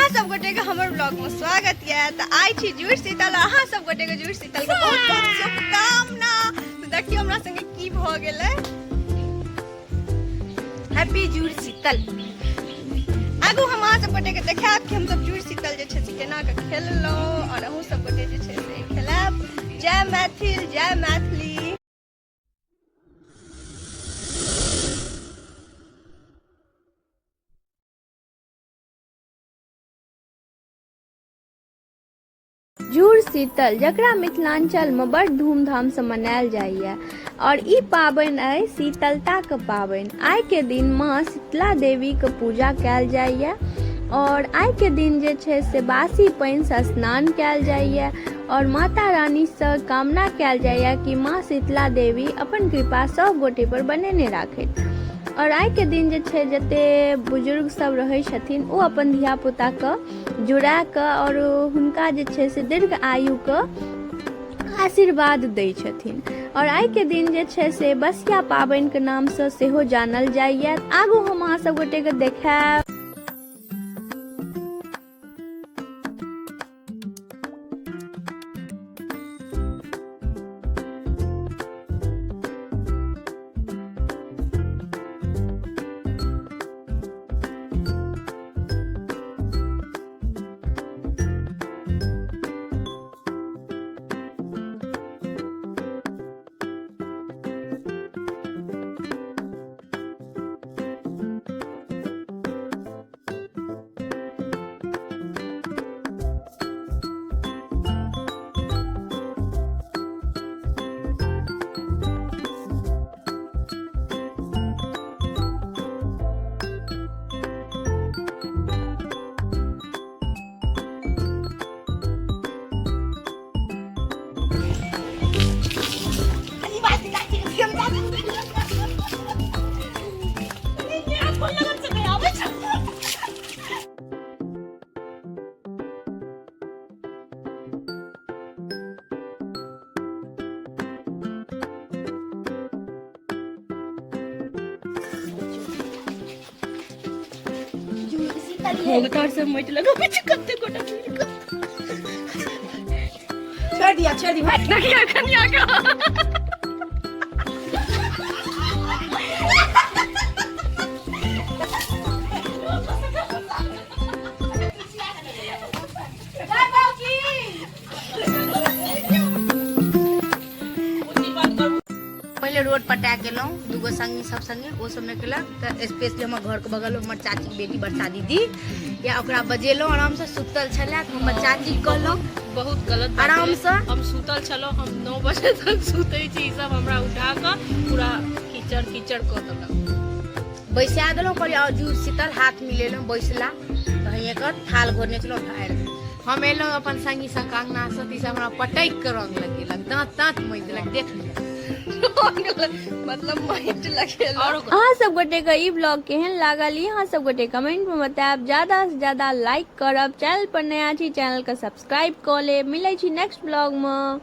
अहाँ सब गोटे के हमर ब्लॉग में स्वागत है। तो आई छी जुड़ शीतल, अहाँ सब गोटे के जुड़ शीतल के बहुत बहुत शुभकामना। तो देखियो हमरा संगे की भ गेलै। हैप्पी जुड़ शीतल। आगू हम अहाँ सब गोटे के देखाब कि हम सब जुड़ शीतल जे छै से केना के खेललौ और अहू सब गोटे जे छै से खेलब। जय मैथिल, जय मैथिली। जुड़ शीतल जकरा मिथिलांचल में बड़ धूमधाम से मनायल जाइए और ई पाबनि है शीतलता के पाबनि। आइ के दिन माँ शीतला देवी के पूजा कैल जाइए और आइ के दिन जे छै से बासी पानि से स्नान कैल जाइए और माता रानी से कामना कैल जाइए कि माँ शीतला देवी अपन कृपा सब गोटे पर बनेने राखथि। और आइ के दिन जे छै जते बुजुर्ग सब रहै छथिन ओ अपन धिया पुता के जुड़ा के और हुनका जे छै से दीर्घ आयु के आशीर्वाद दै छथिन। और आइ के दिन जे छै से बसिया पाबनि के नाम से सेहो जानल जाइए। आगू हम अहाँ सब गोटे के देखाब। होगतार से मत लगा मुझे कत्ते कोटा छोड़ दिया मत लगा कन्या का रोड पटा गेलौं दूगो संगी सब संगे ओ सब में केलक त स्पेशली हमर घर के बगल में हमर चाची के बेटी बरसा दीदी या ओकरा बजेलौं आराम से सुतल छले त हमर चाची कहलौं बहुत गलत आराम से हम सुतल छलो। हम 9 बजे तक सुतै छी, सब हमरा उठा के पूरा कीचड़ क देलक। बैसा देलौं पर जुड़ शीतल हाथ मिलेलौं बैसला त एकर थाल घोरने चलो ढार हम एलौं अपन संगी संग अंगना से तीस हमरा पटैक के रंग लगेलक दांत मज देलक देख ले मतलब माइंड लगेला। अहाँ सब गोटे के ई ब्लॉग केहन लागल अहाँ सब गोटे कमेंट में बताएब। ज्यादा से ज्यादा लाइक करब। चैनल पर नया छी चैनल के सब्सक्राइब कर लेब। मिलै छी नेक्स्ट ब्लॉग में।